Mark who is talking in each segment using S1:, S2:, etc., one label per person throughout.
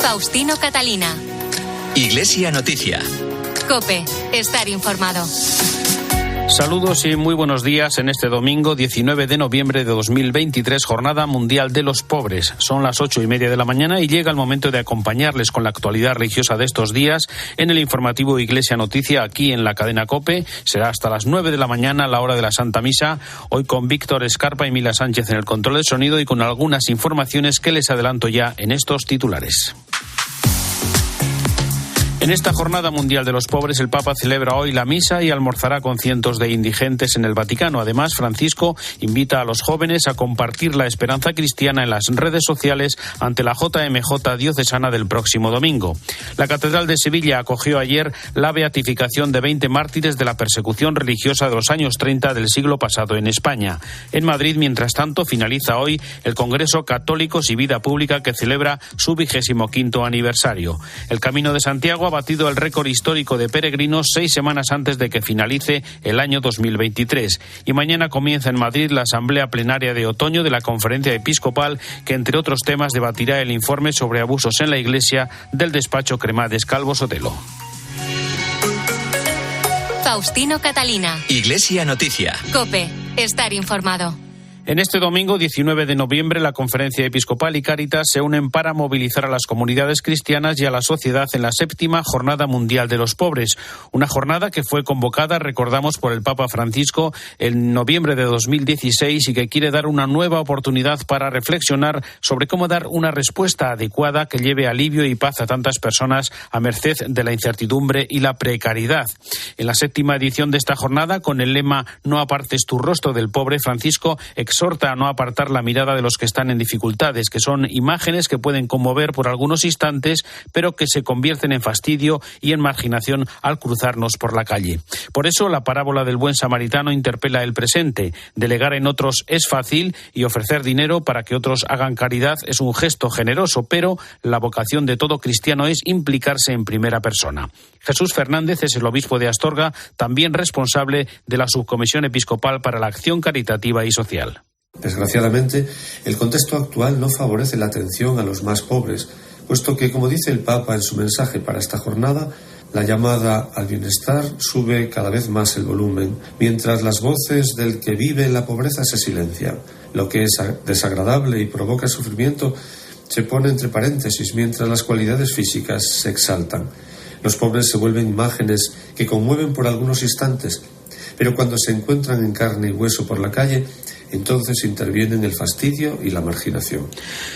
S1: Faustino Catalina.
S2: Iglesia Noticia.
S1: COPE. Estar informado.
S3: Saludos y muy buenos días en este domingo 19 de noviembre de 2023, Jornada Mundial de los Pobres. Son las 8:30 de la mañana y llega el momento de acompañarles con la actualidad religiosa de estos días en el informativo Iglesia Noticia aquí en la cadena COPE. Será hasta las 9 de la mañana, la hora de la Santa Misa, hoy con Víctor Escarpa y Mila Sánchez en el control de sonido y con algunas informaciones que les adelanto ya en estos titulares. En esta Jornada Mundial de los Pobres, el Papa celebra hoy la misa y almorzará con cientos de indigentes en el Vaticano. Además, Francisco invita a los jóvenes a compartir la esperanza cristiana en las redes sociales ante la JMJ diocesana del próximo domingo. La Catedral de Sevilla acogió ayer la beatificación de 20 mártires de la persecución religiosa de los años 30 del siglo pasado en España. En Madrid, mientras tanto, finaliza hoy el Congreso Católicos y Vida Pública, que celebra su 25º aniversario. El Camino de Santiago ha batido el récord histórico de peregrinos 6 semanas antes de que finalice el año 2023. Y mañana comienza en Madrid la asamblea plenaria de otoño de la Conferencia Episcopal, que entre otros temas debatirá el informe sobre abusos en la Iglesia del despacho Cremades Calvo Sotelo.
S1: Faustino Catalina.
S2: Iglesia Noticia.
S1: COPE. Estar informado.
S3: En este domingo 19 de noviembre, la Conferencia Episcopal y Cáritas se unen para movilizar a las comunidades cristianas y a la sociedad en la 7ª Jornada Mundial de los Pobres. Una jornada que fue convocada, recordamos, por el Papa Francisco en noviembre de 2016 y que quiere dar una nueva oportunidad para reflexionar sobre cómo dar una respuesta adecuada que lleve alivio y paz a tantas personas a merced de la incertidumbre y la precariedad. En la 7ª edición de esta jornada, con el lema "No apartes tu rostro del pobre", Francisco exhorta a no apartar la mirada de los que están en dificultades, que son imágenes que pueden conmover por algunos instantes, pero que se convierten en fastidio y en marginación al cruzarnos por la calle. Por eso, la parábola del buen samaritano interpela el presente. Delegar en otros es fácil y ofrecer dinero para que otros hagan caridad es un gesto generoso, pero la vocación de todo cristiano es implicarse en primera persona. Jesús Fernández es el obispo de Astorga, también responsable de la Subcomisión Episcopal para la Acción Caritativa y Social.
S4: Desgraciadamente, el contexto actual no favorece la atención a los más pobres, puesto que, como dice el Papa en su mensaje para esta jornada, la llamada al bienestar sube cada vez más el volumen, mientras las voces del que vive en la pobreza se silencian. Lo que es desagradable y provoca sufrimiento se pone entre paréntesis, mientras las cualidades físicas se exaltan. Los pobres se vuelven imágenes que conmueven por algunos instantes, pero cuando se encuentran en carne y hueso por la calle, entonces intervienen el fastidio y la marginación.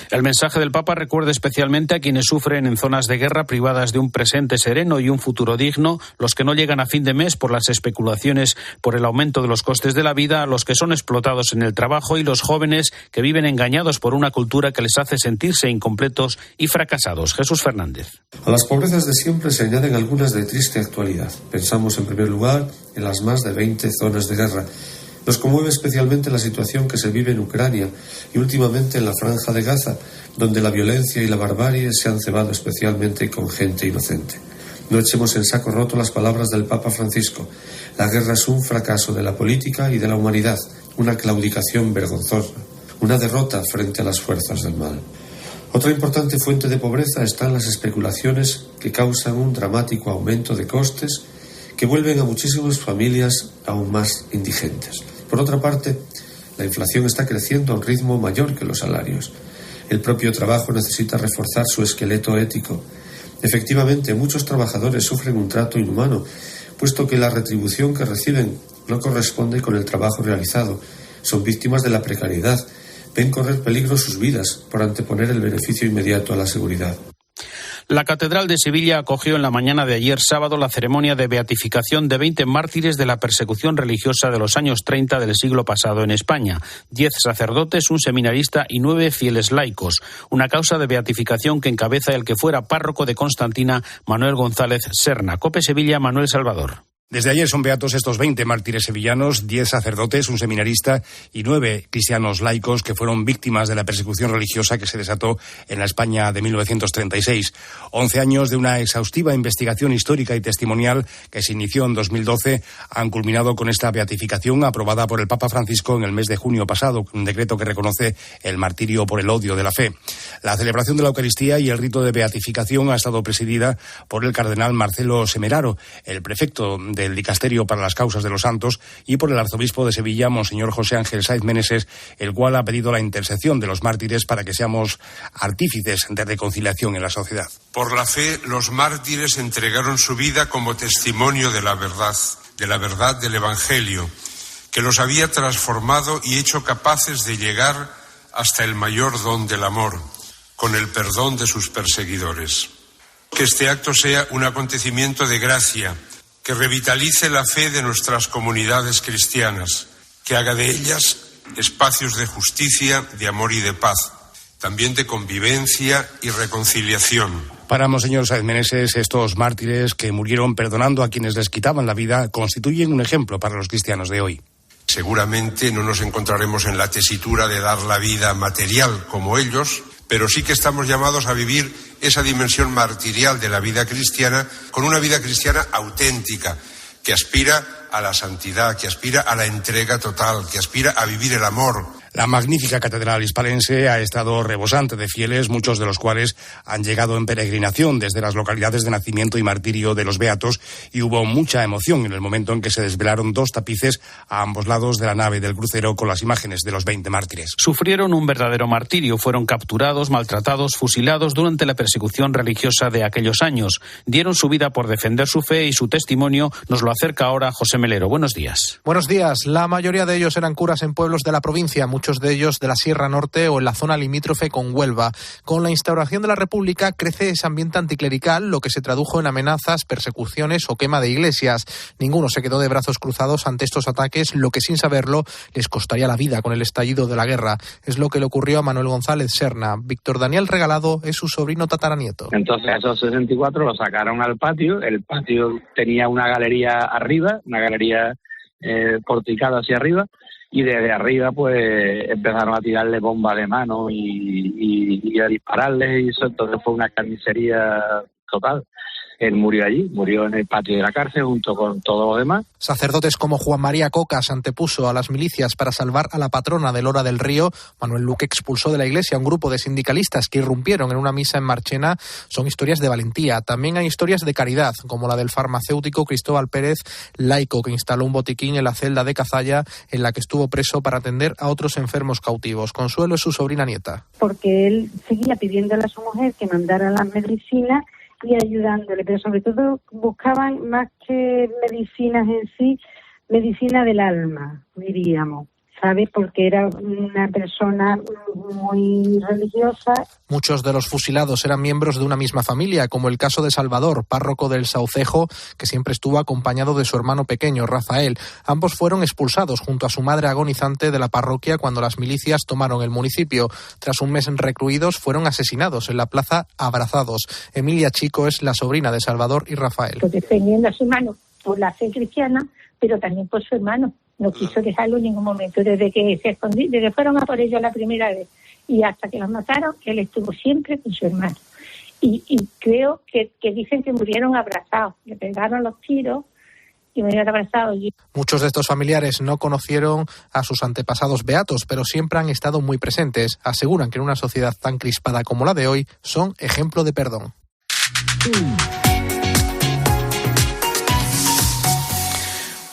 S3: El mensaje del Papa recuerda especialmente a quienes sufren en zonas de guerra privadas de un presente sereno y un futuro digno, los que no llegan a fin de mes por las especulaciones por el aumento de los costes de la vida, los que son explotados en el trabajo y los jóvenes que viven engañados por una cultura que les hace sentirse incompletos y fracasados. Jesús Fernández.
S4: A las pobrezas de siempre se añaden algunas de triste actualidad. Pensamos en primer lugar en las más de 20 zonas de guerra. Nos conmueve especialmente la situación que se vive en Ucrania y últimamente en la Franja de Gaza, donde la violencia y la barbarie se han cebado especialmente con gente inocente. No echemos en saco roto las palabras del Papa Francisco. La guerra es un fracaso de la política y de la humanidad, una claudicación vergonzosa, una derrota frente a las fuerzas del mal. Otra importante fuente de pobreza está en las especulaciones que causan un dramático aumento de costes que vuelven a muchísimas familias aún más indigentes. Por otra parte, la inflación está creciendo a un ritmo mayor que los salarios. El propio trabajo necesita reforzar su esqueleto ético. Efectivamente, muchos trabajadores sufren un trato inhumano, puesto que la retribución que reciben no corresponde con el trabajo realizado. Son víctimas de la precariedad. Ven correr peligro sus vidas por anteponer el beneficio inmediato a la seguridad.
S3: La Catedral de Sevilla acogió en la mañana de ayer sábado la ceremonia de beatificación de 20 mártires de la persecución religiosa de los años 30 del siglo pasado en España. 10 sacerdotes, un seminarista y 9 fieles laicos. Una causa de beatificación que encabeza el que fuera párroco de Constantina, Manuel González Serna. COPE Sevilla, Manuel Salvador.
S5: Desde ayer son beatos estos 20 mártires sevillanos, 10 sacerdotes, un seminarista y 9 cristianos laicos que fueron víctimas de la persecución religiosa que se desató en la España de 1936. 11 años de una exhaustiva investigación histórica y testimonial que se inició en 2012 han culminado con esta beatificación aprobada por el Papa Francisco en el mes de junio pasado, un decreto que reconoce el martirio por el odio de la fe. La celebración de la Eucaristía y el rito de beatificación ha estado presidida por el cardenal Marcelo Semeraro, el prefecto del Dicasterio para las Causas de los Santos, y por el arzobispo de Sevilla, Monseñor José Ángel Sáez Meneses, el cual ha pedido la intercesión de los mártires para que seamos artífices de reconciliación en la sociedad.
S6: Por la fe, los mártires entregaron su vida como testimonio de la verdad del Evangelio, que los había transformado y hecho capaces de llegar hasta el mayor don del amor, con el perdón de sus perseguidores. Que este acto sea un acontecimiento de gracia, que revitalice la fe de nuestras comunidades cristianas, que haga de ellas espacios de justicia, de amor y de paz, también de convivencia y reconciliación.
S5: Para Monseñor Sáez Meneses, estos mártires que murieron perdonando a quienes les quitaban la vida constituyen un ejemplo para los cristianos de hoy.
S6: Seguramente no nos encontraremos en la tesitura de dar la vida material como ellos, pero sí que estamos llamados a vivir esa dimensión martirial de la vida cristiana con una vida cristiana auténtica, que aspira a la santidad, que aspira a la entrega total, que aspira a vivir el amor.
S5: La magnífica catedral hispalense ha estado rebosante de fieles, muchos de los cuales han llegado en peregrinación desde las localidades de nacimiento y martirio de los beatos, y hubo mucha emoción en el momento en que se desvelaron 2 tapices a ambos lados de la nave del crucero con las imágenes de los 20 mártires.
S3: Sufrieron un verdadero martirio, fueron capturados, maltratados, fusilados durante la persecución religiosa de aquellos años. Dieron su vida por defender su fe y su testimonio nos lo acerca ahora José Melero. Buenos días.
S7: Buenos días. La mayoría de ellos eran curas en pueblos de la provincia, muchos de ellos de la Sierra Norte o en la zona limítrofe con Huelva. Con la instauración de la República crece ese ambiente anticlerical, lo que se tradujo en amenazas, persecuciones o quema de iglesias. Ninguno se quedó de brazos cruzados ante estos ataques, lo que sin saberlo les costaría la vida con el estallido de la guerra. Es lo que le ocurrió a Manuel González Serna. Víctor Daniel Regalado es su sobrino tataranieto.
S8: Entonces a esos 64 lo sacaron al patio. El patio tenía una galería arriba, una galería porticada hacia arriba, y desde arriba pues empezaron a tirarle bombas de mano y a dispararles, y eso entonces fue una carnicería total. Él murió allí, murió en el patio de la cárcel junto con todos los demás.
S7: Sacerdotes como Juan María Cocas antepuso a las milicias para salvar a la patrona de Lora del Río. Manuel Luque expulsó de la iglesia a un grupo de sindicalistas que irrumpieron en una misa en Marchena. Son historias de valentía. También hay historias de caridad, como la del farmacéutico Cristóbal Pérez, laico que instaló un botiquín en la celda de Cazalla, en la que estuvo preso para atender a otros enfermos cautivos. Consuelo es su sobrina nieta.
S9: Porque él seguía pidiéndole a su mujer que mandara las medicinas y ayudándole, pero sobre todo buscaban más que medicinas en sí, medicina del alma, diríamos, ¿sabes? Porque era una persona muy religiosa.
S7: Muchos de los fusilados eran miembros de una misma familia, como el caso de Salvador, párroco del Saucejo, que siempre estuvo acompañado de su hermano pequeño, Rafael. Ambos fueron expulsados junto a su madre agonizante de la parroquia cuando las milicias tomaron el municipio. Tras un mes recluidos, fueron asesinados en la plaza Abrazados. Emilia Chico es la sobrina de Salvador y Rafael.
S10: Pues defendiendo a su hermano por la fe cristiana, pero también por su hermano. No quiso dejarlo en ningún momento. Desde que se escondió, desde que fueron a por ellos la primera vez y hasta que los mataron, él estuvo siempre con su hermano. Y creo que dicen que murieron abrazados. Le pegaron los tiros y murieron abrazados.
S7: Muchos de estos familiares no conocieron a sus antepasados beatos, pero siempre han estado muy presentes. Aseguran que en una sociedad tan crispada como la de hoy, son ejemplo de perdón.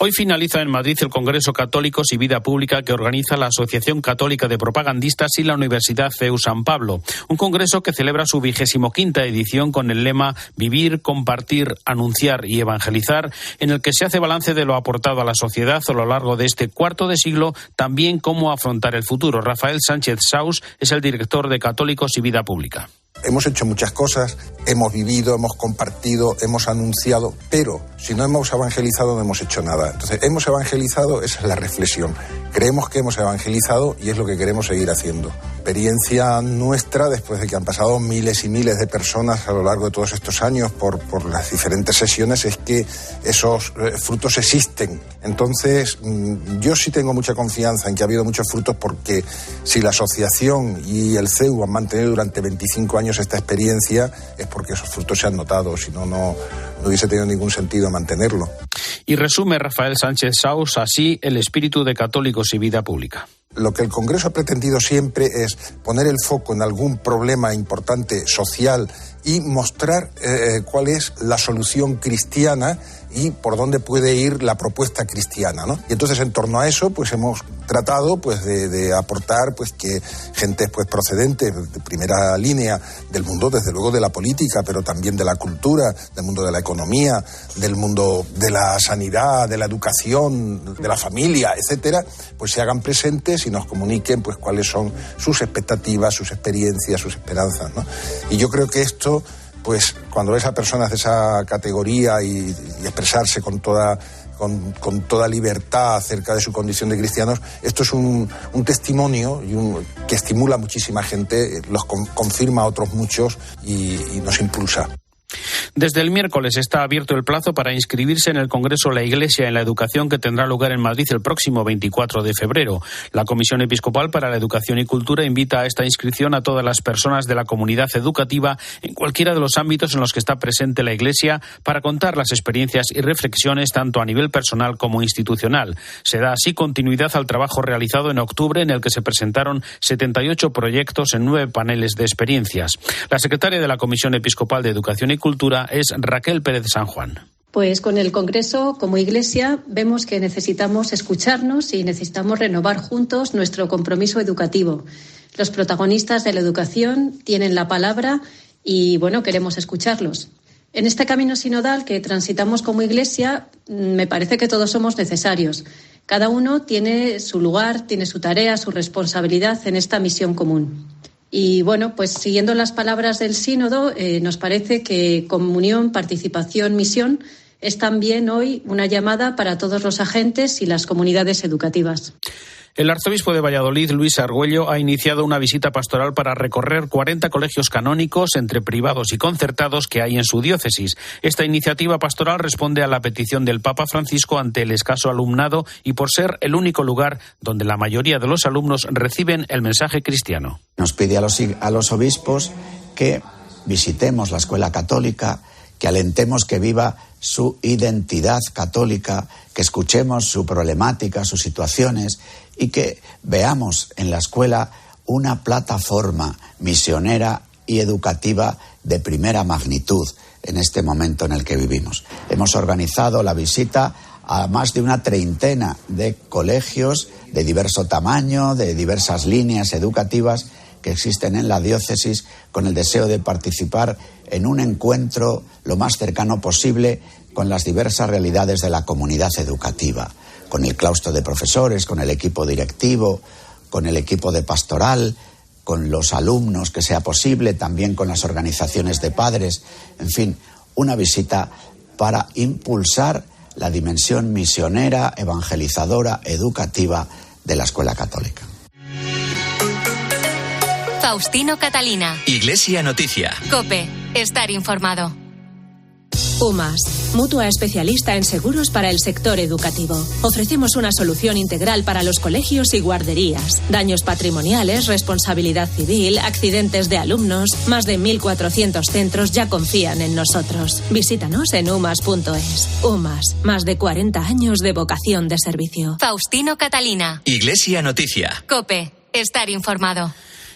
S3: Hoy finaliza en Madrid el Congreso Católicos y Vida Pública que organiza la Asociación Católica de Propagandistas y la Universidad CEU San Pablo. Un congreso que celebra su 25ª edición con el lema Vivir, compartir, anunciar y evangelizar, en el que se hace balance de lo aportado a la sociedad a lo largo de este cuarto de siglo, también cómo afrontar el futuro. Rafael Sánchez Saus es el director de Católicos y Vida Pública.
S11: hemos hecho muchas cosas, hemos vivido, hemos compartido, hemos anunciado, pero si no hemos evangelizado no hemos hecho nada. Entonces, hemos evangelizado, esa es la reflexión. Creemos que hemos evangelizado y es lo que queremos seguir haciendo. Experiencia nuestra, después de que han pasado miles y miles de personas a lo largo de todos estos años por las diferentes sesiones, es que esos frutos existen. Entonces, yo sí tengo mucha confianza en que ha habido muchos frutos, porque si la asociación y el CEU han mantenido durante 25 años esta experiencia, es porque esos frutos se han notado, si no, no hubiese tenido ningún sentido mantenerlo.
S3: Y resume Rafael Sánchez Saus así el espíritu de Católicos y Vida Pública.
S11: Lo que el Congreso ha pretendido siempre es poner el foco en algún problema importante social y mostrar cuál es la solución cristiana y por dónde puede ir la propuesta cristiana, ¿no? Y entonces, en torno a eso, pues hemos tratado pues de aportar pues que gente pues procedente de primera línea del mundo, desde luego de la política, pero también de la cultura, del mundo de la economía, del mundo de la sanidad, de la educación, de la familia, etcétera, pues se hagan presentes y nos comuniquen pues cuáles son sus expectativas, sus experiencias, sus esperanzas, ¿no? Y yo creo que esto, pues cuando ves a personas de esa categoría y expresarse con toda libertad acerca de su condición de cristianos, esto es un testimonio que estimula a muchísima gente, los confirma a otros muchos y nos impulsa.
S3: Desde el miércoles está abierto el plazo para inscribirse en el Congreso La Iglesia en la Educación, que tendrá lugar en Madrid el próximo 24 de febrero. La Comisión Episcopal para la Educación y Cultura invita a esta inscripción a todas las personas de la comunidad educativa en cualquiera de los ámbitos en los que está presente la Iglesia, para contar las experiencias y reflexiones tanto a nivel personal como institucional. Se da así continuidad al trabajo realizado en octubre, en el que se presentaron 78 proyectos en 9 paneles de experiencias. La secretaria de la Comisión Episcopal de Educación y Cultura es Raquel Pérez San Juan.
S12: Pues con el Congreso, como Iglesia, vemos que necesitamos escucharnos y necesitamos renovar juntos nuestro compromiso educativo. Los protagonistas de la educación tienen la palabra y, queremos escucharlos. En este camino sinodal que transitamos como Iglesia, me parece que todos somos necesarios. Cada uno tiene su lugar, tiene su tarea, su responsabilidad en esta misión común. Y pues siguiendo las palabras del sínodo, nos parece que comunión, participación, misión es también hoy una llamada para todos los agentes y las comunidades educativas.
S3: El arzobispo de Valladolid, Luis Argüello, ha iniciado una visita pastoral para recorrer 40 colegios canónicos entre privados y concertados que hay en su diócesis. Esta iniciativa pastoral responde a la petición del Papa Francisco ante el escaso alumnado y por ser el único lugar donde la mayoría de los alumnos reciben el mensaje cristiano.
S13: Nos pide a los obispos que visitemos la escuela católica, que alentemos que viva su identidad católica, que escuchemos su problemática, sus situaciones y que veamos en la escuela una plataforma misionera y educativa de primera magnitud en este momento en el que vivimos. Hemos organizado la visita a más de una treintena de colegios de diverso tamaño, de diversas líneas educativas que existen en la diócesis, con el deseo de participar en un encuentro lo más cercano posible con las diversas realidades de la comunidad educativa, con el claustro de profesores, con el equipo directivo, con el equipo de pastoral, con los alumnos que sea posible, también con las organizaciones de padres, en fin, una visita para impulsar la dimensión misionera, evangelizadora, educativa de la escuela católica.
S1: Faustino Catalina.
S2: Iglesia Noticia.
S1: COPE. Estar informado.
S14: UMAS, mutua especialista en seguros para el sector educativo. Ofrecemos una solución integral para los colegios y guarderías. Daños patrimoniales, responsabilidad civil, accidentes de alumnos. Más de 1.400 centros ya confían en nosotros. Visítanos en umas.es. UMAS, más de 40 años de vocación de servicio.
S1: Faustino Catalina.
S2: Iglesia Noticia.
S1: COPE. Estar informado.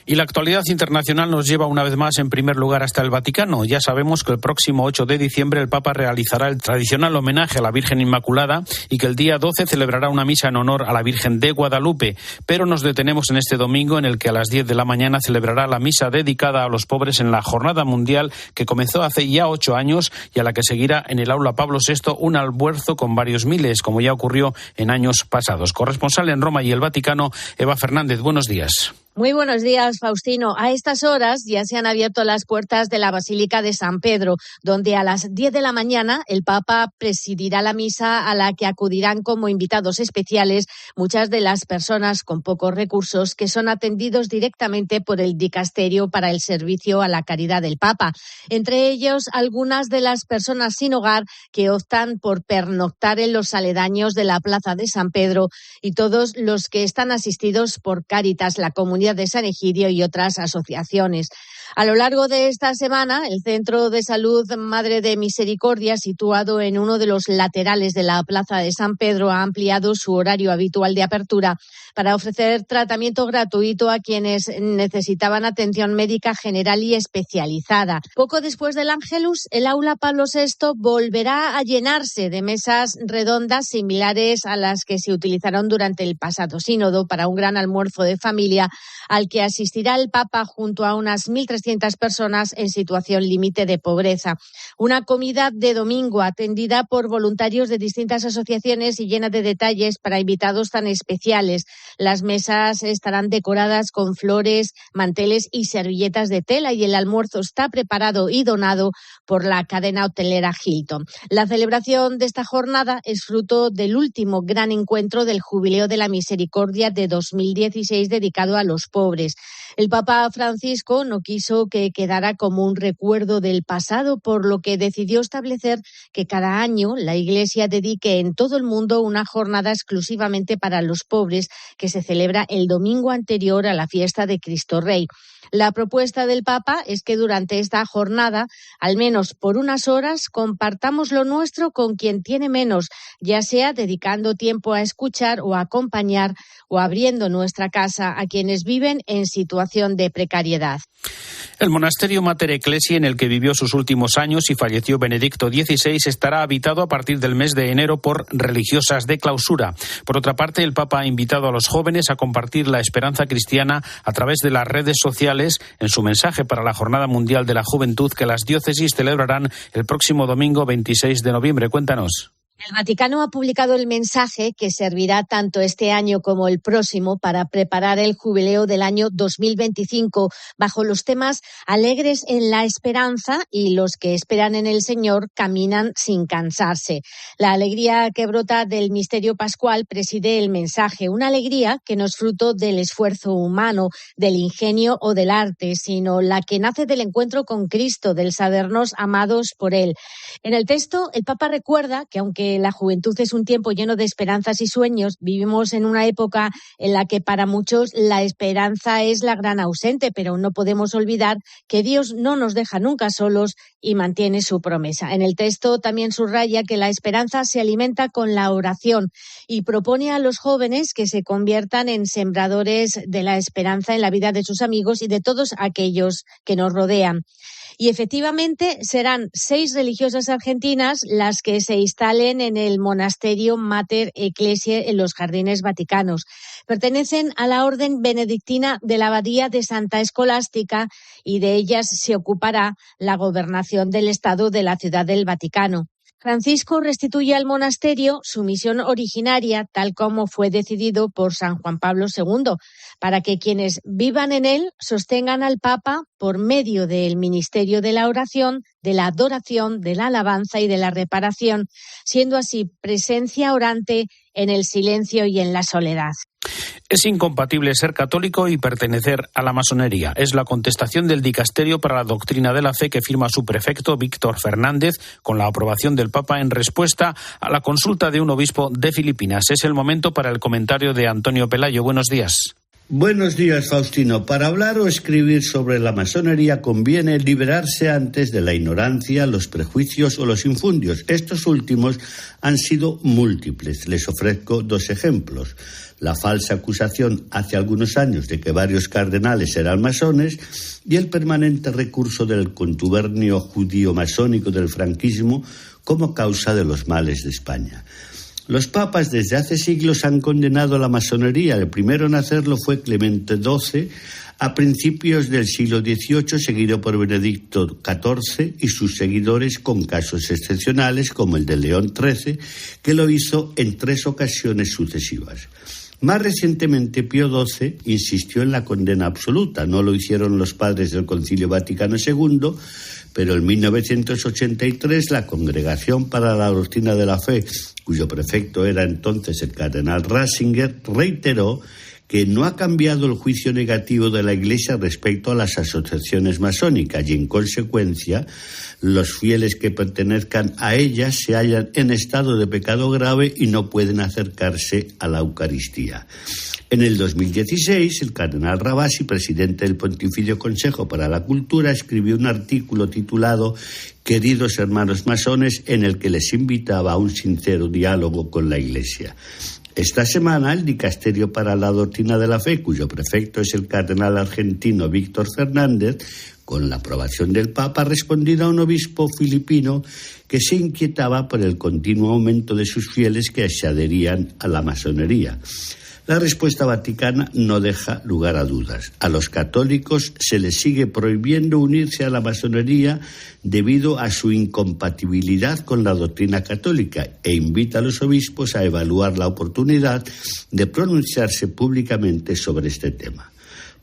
S3: Y la actualidad internacional nos lleva una vez más en primer lugar hasta el Vaticano. Ya sabemos que el próximo 8 de diciembre el Papa realizará el tradicional homenaje a la Virgen Inmaculada y que el día 12 celebrará una misa en honor a la Virgen de Guadalupe. Pero nos detenemos en este domingo, en el que a las 10 de la mañana celebrará la misa dedicada a los pobres en la Jornada Mundial, que comenzó hace ya 8 años y a la que seguirá en el Aula Pablo VI un almuerzo con varios miles, como ya ocurrió en años pasados. Corresponsal en Roma y el Vaticano, Eva Fernández, buenos días.
S15: Muy buenos días, Faustino. A estas horas ya se han abierto las puertas de la Basílica de San Pedro, donde a las 10 de la mañana el Papa presidirá la misa a la que acudirán como invitados especiales muchas de las personas con pocos recursos que son atendidos directamente por el Dicasterio para el Servicio a la Caridad del Papa. Entre ellos, algunas de las personas sin hogar que optan por pernoctar en los aledaños de la Plaza de San Pedro y todos los que están asistidos por Cáritas, la Comunidad de San Egidio y otras asociaciones. A lo largo de esta semana, el Centro de Salud Madre de Misericordia, situado en uno de los laterales de la Plaza de San Pedro, ha ampliado su horario habitual de apertura para ofrecer tratamiento gratuito a quienes necesitaban atención médica general y especializada. Poco después del Ángelus, el aula Pablo VI volverá a llenarse de mesas redondas similares a las que se utilizaron durante el pasado sínodo para un gran almuerzo de familia al que asistirá el Papa junto a unas 1.300 personas en situación límite de pobreza. Una comida de domingo atendida por voluntarios de distintas asociaciones y llena de detalles para invitados tan especiales. Las mesas estarán decoradas con flores, manteles y servilletas de tela y el almuerzo está preparado y donado por la cadena hotelera Hilton. La celebración de esta jornada es fruto del último gran encuentro del Jubileo de la Misericordia de 2016 dedicado a los pobres. El Papa Francisco no quiso que quedara como un recuerdo del pasado, por lo que decidió establecer que cada año la Iglesia dedique en todo el mundo una jornada exclusivamente para los pobres, que se celebra el domingo anterior a la fiesta de Cristo Rey. La propuesta del Papa es que durante esta jornada, al menos por unas horas, compartamos lo nuestro con quien tiene menos, ya sea dedicando tiempo a escuchar o a acompañar o abriendo nuestra casa a quienes viven en situación de precariedad.
S3: El monasterio Mater Ecclesiae, en el que vivió sus últimos años y falleció Benedicto XVI, estará habitado a partir del mes de enero por religiosas de clausura. Por otra parte, el Papa ha invitado a los jóvenes a compartir la esperanza cristiana a través de las redes sociales en su mensaje para la Jornada Mundial de la Juventud que las diócesis celebrarán el próximo domingo 26 de noviembre. Cuéntanos.
S15: El Vaticano ha publicado el mensaje que servirá tanto este año como el próximo para preparar el jubileo del año 2025 bajo los temas alegres en la esperanza y los que esperan en el Señor caminan sin cansarse. La alegría que brota del misterio pascual preside el mensaje, una alegría que no es fruto del esfuerzo humano, del ingenio o del arte, sino la que nace del encuentro con Cristo, del sabernos amados por Él. En el texto, el Papa recuerda que aunque la juventud es un tiempo lleno de esperanzas y sueños, vivimos en una época en la que para muchos la esperanza es la gran ausente, pero no podemos olvidar que Dios no nos deja nunca solos y mantiene su promesa. En el texto también subraya que la esperanza se alimenta con la oración y propone a los jóvenes que se conviertan en sembradores de la esperanza en la vida de sus amigos y de todos aquellos que nos rodean. Y efectivamente serán 6 religiosas argentinas las que se instalen en el monasterio Mater Ecclesiae en los Jardines Vaticanos. Pertenecen a la orden benedictina de la Abadía de Santa Escolástica y de ellas se ocupará la gobernación del Estado de la Ciudad del Vaticano. Francisco restituye al monasterio su misión originaria, tal como fue decidido por San Juan Pablo II, para que quienes vivan en él sostengan al Papa por medio del ministerio de la oración, de la adoración, de la alabanza y de la reparación, siendo así presencia orante en el silencio y en la soledad.
S3: Es incompatible ser católico y pertenecer a la masonería. Es la contestación del Dicasterio para la Doctrina de la Fe que firma su prefecto Víctor Fernández con la aprobación del Papa en respuesta a la consulta de un obispo de Filipinas. Es el momento para el comentario de Antonio Pelayo. Buenos días.
S16: Buenos días, Faustino. Para hablar o escribir sobre la masonería conviene liberarse antes de la ignorancia, los prejuicios o los infundios. Estos últimos han sido múltiples. Les ofrezco 2 ejemplos. La falsa acusación hace algunos años de que varios cardenales eran masones y el permanente recurso del contubernio judío-masónico del franquismo como causa de los males de España. Los papas desde hace siglos han condenado a la masonería. El primero en hacerlo fue Clemente XII a principios del siglo XVIII, seguido por Benedicto XIV y sus seguidores, con casos excepcionales como el de León XIII, que lo hizo en 3 ocasiones sucesivas. Más recientemente, Pío XII insistió en la condena absoluta. No lo hicieron los padres del Concilio Vaticano II, pero en 1983 la Congregación para la Doctrina de la Fe, cuyo prefecto era entonces el cardenal Ratzinger, reiteró que no ha cambiado el juicio negativo de la Iglesia respecto a las asociaciones masónicas y, en consecuencia, los fieles que pertenezcan a ellas se hallan en estado de pecado grave y no pueden acercarse a la Eucaristía. En el 2016, el cardenal Ravasi, presidente del Pontificio Consejo para la Cultura, escribió un artículo titulado «Queridos hermanos masones», en el que les invitaba a un sincero diálogo con la Iglesia. Esta semana, el Dicasterio para la Doctrina de la Fe, cuyo prefecto es el cardenal argentino Víctor Fernández, con la aprobación del Papa, ha respondido a un obispo filipino que se inquietaba por el continuo aumento de sus fieles que se adherían a la masonería. La respuesta vaticana no deja lugar a dudas. A los católicos se les sigue prohibiendo unirse a la masonería debido a su incompatibilidad con la doctrina católica e invita a los obispos a evaluar la oportunidad de pronunciarse públicamente sobre este tema.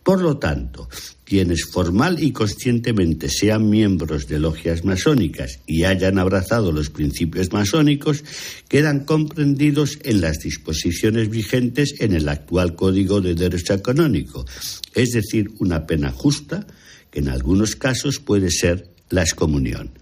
S16: Por lo tanto, quienes formal y conscientemente sean miembros de logias masónicas y hayan abrazado los principios masónicos quedan comprendidos en las disposiciones vigentes en el actual Código de Derecho Canónico, es decir, una pena justa que en algunos casos puede ser la excomunión.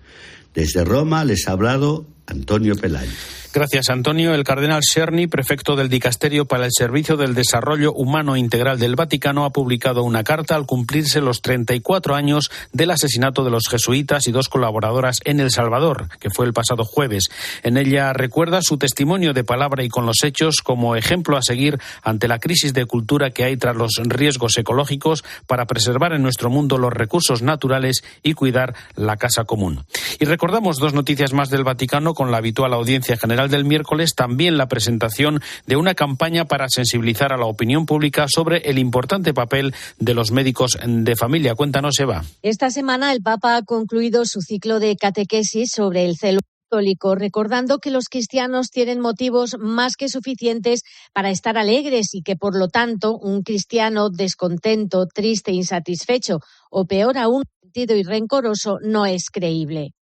S16: Desde Roma les ha hablado Antonio Pelayo.
S3: Gracias, Antonio. El cardenal Czerny, prefecto del Dicasterio para el Servicio del Desarrollo Humano Integral del Vaticano, ha publicado una carta al cumplirse los 34 años del asesinato de los jesuitas y 2 colaboradoras en El Salvador, que fue el pasado jueves. En ella recuerda su testimonio de palabra y con los hechos como ejemplo a seguir ante la crisis de cultura que hay tras los riesgos ecológicos para preservar en nuestro mundo los recursos naturales y cuidar la casa común. Y recordamos 2 noticias más del Vaticano con la habitual audiencia general del miércoles, también la presentación de una campaña para sensibilizar a la opinión pública sobre el importante papel de los médicos de familia. Cuéntanos, Eva.
S15: Esta semana el Papa ha concluido su ciclo de catequesis sobre el celo católico, recordando que los cristianos tienen motivos más que suficientes para estar alegres y que, por lo tanto, un cristiano descontento, triste, insatisfecho o, peor aún, resentido y rencoroso no es creíble.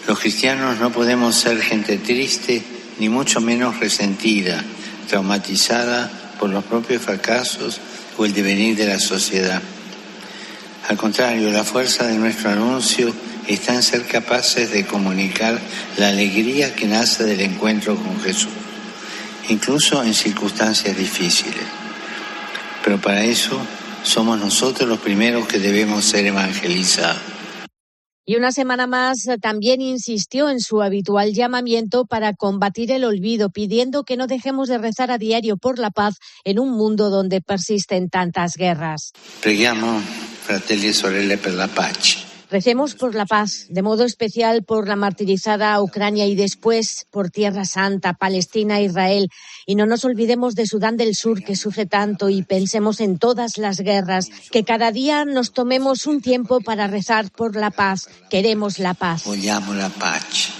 S17: Los cristianos no podemos ser gente triste, ni mucho menos resentida, traumatizada por los propios fracasos o el devenir de la sociedad. Al contrario, la fuerza de nuestro anuncio está en ser capaces de comunicar la alegría que nace del encuentro con Jesús, incluso en circunstancias difíciles. Pero para eso somos nosotros los primeros que debemos ser evangelizados.
S15: Y una semana más también insistió en su habitual llamamiento para combatir el olvido, pidiendo que no dejemos de rezar a diario por la paz en un mundo donde persisten tantas guerras.
S17: Preghiamo, fratelli e sorelle, per la pace.
S15: Recemos por la paz, de modo especial por la martirizada Ucrania y después por Tierra Santa, Palestina, Israel. Y no nos olvidemos de Sudán del Sur, que sufre tanto, y pensemos en todas las guerras. Que cada día nos tomemos un tiempo para rezar por la paz. Queremos la paz.
S17: Vogliamo la pace.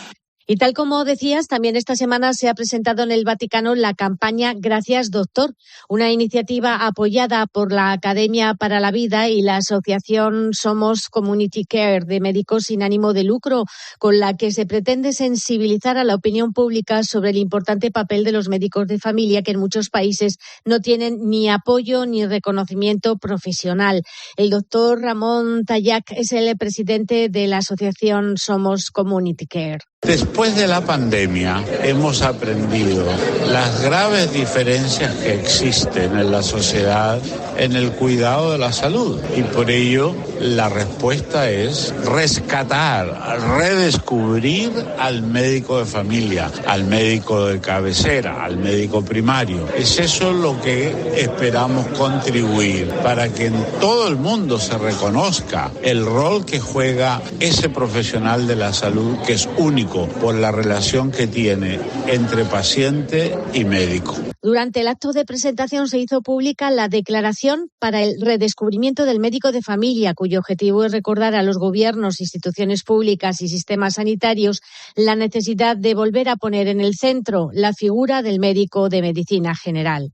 S15: Y tal como decías, también esta semana se ha presentado en el Vaticano la campaña Gracias Doctor, una iniciativa apoyada por la Academia para la Vida y la Asociación Somos Community Care de médicos sin ánimo de lucro, con la que se pretende sensibilizar a la opinión pública sobre el importante papel de los médicos de familia que en muchos países no tienen ni apoyo ni reconocimiento profesional. El doctor Ramón Tayac es el presidente de la Asociación Somos Community Care.
S18: Después de la pandemia hemos aprendido las graves diferencias que existen en la sociedad en el cuidado de la salud y por ello la respuesta es rescatar, redescubrir al médico de familia, al médico de cabecera, al médico primario. Es eso lo que esperamos contribuir para que en todo el mundo se reconozca el rol que juega ese profesional de la salud que es único por la relación que tiene entre paciente y médico.
S15: Durante el acto de presentación se hizo pública la Declaración para el Redescubrimiento del Médico de Familia, cuyo objetivo es recordar a los gobiernos, instituciones públicas y sistemas sanitarios la necesidad de volver a poner en el centro la figura del médico de medicina general.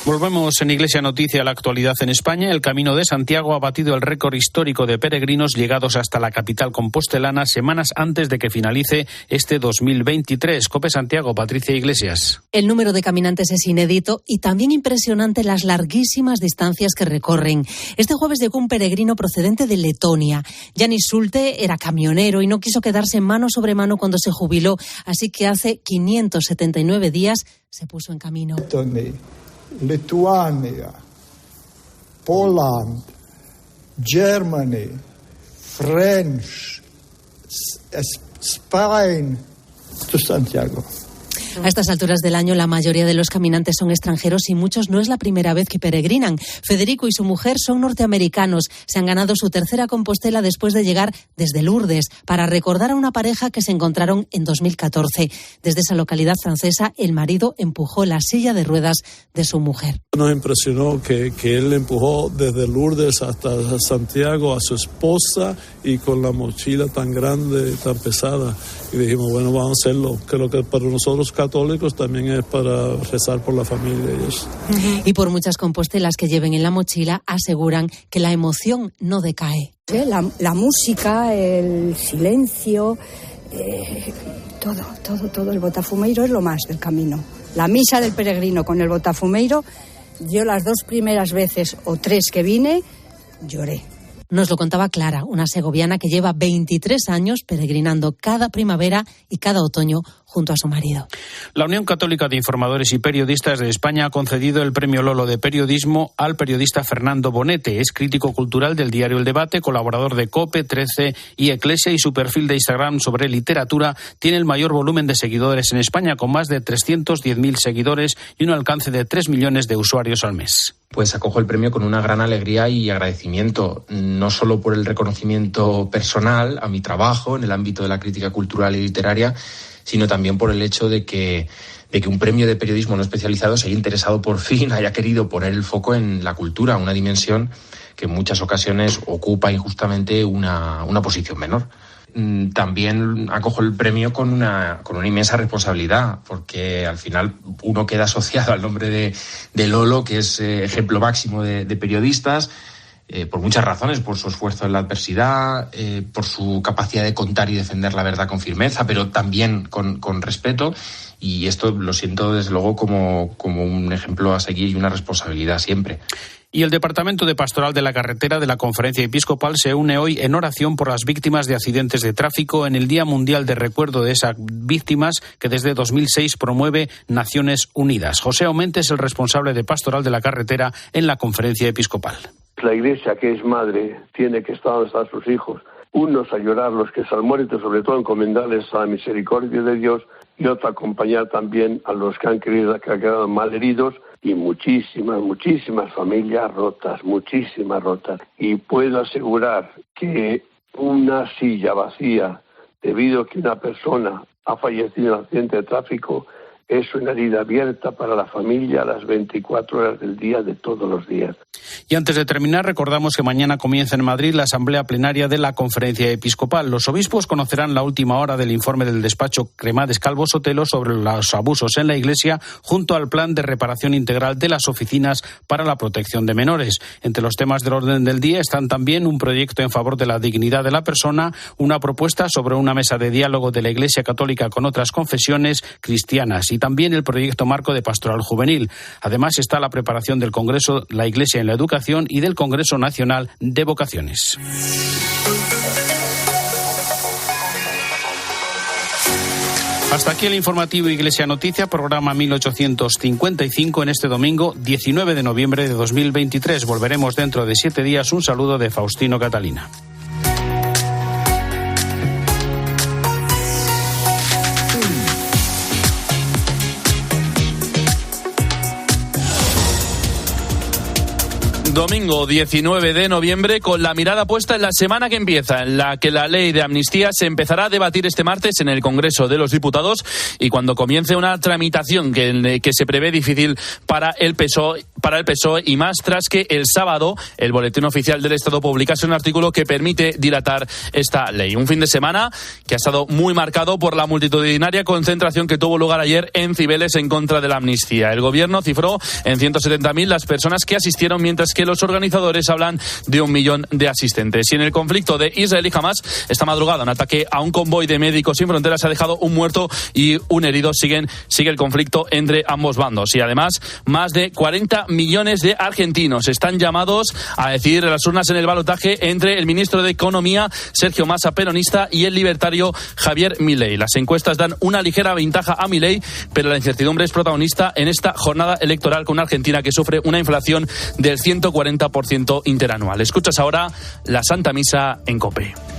S3: Volvemos en Iglesia Noticia a la actualidad en España. El Camino de Santiago ha batido el récord histórico de peregrinos llegados hasta la capital compostelana semanas antes de que finalice este 2023. COPE Santiago, Patricia Iglesias.
S19: El número de caminantes es inédito y también impresionante las larguísimas distancias que recorren. Este jueves llegó un peregrino procedente de Letonia. Yanis Sulte era camionero y no quiso quedarse mano sobre mano cuando se jubiló, así que hace 579 días se puso en camino.
S20: Lituania, Poland, Germany, French, Spain, to Santiago.
S19: A estas alturas del año la mayoría de los caminantes son extranjeros y muchos no es la primera vez que peregrinan. Federico y su mujer son norteamericanos. Se han ganado su tercera Compostela después de llegar desde Lourdes para recordar a una pareja que se encontraron en 2014. Desde esa localidad francesa, el marido empujó la silla de ruedas de su mujer.
S21: Nos impresionó que él empujó desde Lourdes hasta Santiago a su esposa y con la mochila tan grande, tan pesada. Y dijimos, bueno, vamos a hacerlo. Que lo que para nosotros católicos también es para rezar por la familia y eso.
S19: Y por muchas compostelas que lleven en la mochila, aseguran que la emoción no decae.
S22: La música, el silencio, todo el botafumeiro es lo más del camino. La misa del peregrino con el botafumeiro, yo las 2 primeras veces o 3 que vine, lloré.
S19: Nos lo contaba Clara, una segoviana que lleva 23 años peregrinando cada primavera y cada otoño junto a su marido.
S3: La Unión Católica de Informadores y Periodistas de España ha concedido el Premio Lolo de Periodismo al periodista Fernando Bonete. Es crítico cultural del diario El Debate, colaborador de COPE, 13 y Eclesia, y su perfil de Instagram sobre literatura tiene el mayor volumen de seguidores en España, con más de 310.000 seguidores y un alcance de 3 millones de usuarios al mes.
S23: Pues acojo el premio con una gran alegría y agradecimiento, no solo por el reconocimiento personal a mi trabajo en el ámbito de la crítica cultural y literaria, sino también por el hecho de que un premio de periodismo no especializado se haya interesado por fin, haya querido poner el foco en la cultura, una dimensión que en muchas ocasiones ocupa injustamente una posición menor. También acojo el premio con una inmensa responsabilidad, porque al final uno queda asociado al nombre de Lolo, que es ejemplo máximo de periodistas, por muchas razones, por su esfuerzo en la adversidad, por su capacidad de contar y defender la verdad con firmeza, pero también con respeto, y esto lo siento desde luego como un ejemplo a seguir y una responsabilidad siempre.
S3: Y el Departamento de Pastoral de la Carretera de la Conferencia Episcopal se une hoy en oración por las víctimas de accidentes de tráfico en el Día Mundial de Recuerdo de esas víctimas que desde 2006 promueve Naciones Unidas. José Aumente es el responsable de Pastoral de la Carretera en la Conferencia Episcopal.
S24: La Iglesia, que es madre, tiene que estar donde están sus hijos. Unos a llorar los que se han muerto, sobre todo encomendarles a la misericordia de Dios, y otro acompañar también a los que han quedado mal heridos, y muchísimas familias rotas, muchísimas rotas. Y puedo asegurar que una silla vacía debido a que una persona ha fallecido en un accidente de tráfico es una herida abierta para la familia a las 24 horas del día de todos los días.
S3: Y antes de terminar, recordamos que mañana comienza en Madrid la asamblea plenaria de la Conferencia Episcopal. Los obispos conocerán la última hora del informe del despacho Cremades Calvo Sotelo sobre los abusos en la Iglesia, junto al plan de reparación integral de las oficinas para la protección de menores. Entre los temas del orden del día están también un proyecto en favor de la dignidad de la persona, una propuesta sobre una mesa de diálogo de la Iglesia Católica con otras confesiones cristianas y también el proyecto marco de pastoral juvenil. Además está la preparación del Congreso La Iglesia en la Educación y del Congreso Nacional de Vocaciones. Hasta aquí el informativo Iglesia Noticia, programa 1855 en este domingo 19 de noviembre de 2023. Volveremos dentro de 7 días. Un saludo de Faustino Catalina. Domingo 19 de noviembre, con la mirada puesta en la semana que empieza, en la que la ley de amnistía se empezará a debatir este martes en el Congreso de los Diputados y cuando comience una tramitación que se prevé difícil para el PSOE y más tras que el sábado el Boletín Oficial del Estado publicase un artículo que permite dilatar esta ley. Un fin de semana que ha estado muy marcado por la multitudinaria concentración que tuvo lugar ayer en Cibeles en contra de la amnistía. El gobierno cifró en 170.000 las personas que asistieron, mientras que los organizadores hablan de 1 millón de asistentes. Y en el conflicto de Israel y Hamas, esta madrugada un ataque a un convoy de Médicos Sin Fronteras ha dejado un muerto y un herido. Sigue el conflicto entre ambos bandos. Y además, más de 40 millones de argentinos están llamados a decidir las urnas en el balotaje entre el ministro de Economía, Sergio Massa, peronista, y el libertario Javier Milei. Las encuestas dan una ligera ventaja a Milei, pero la incertidumbre es protagonista en esta jornada electoral con una Argentina que sufre una inflación del 140% interanual. Escuchas ahora la Santa Misa en COPE.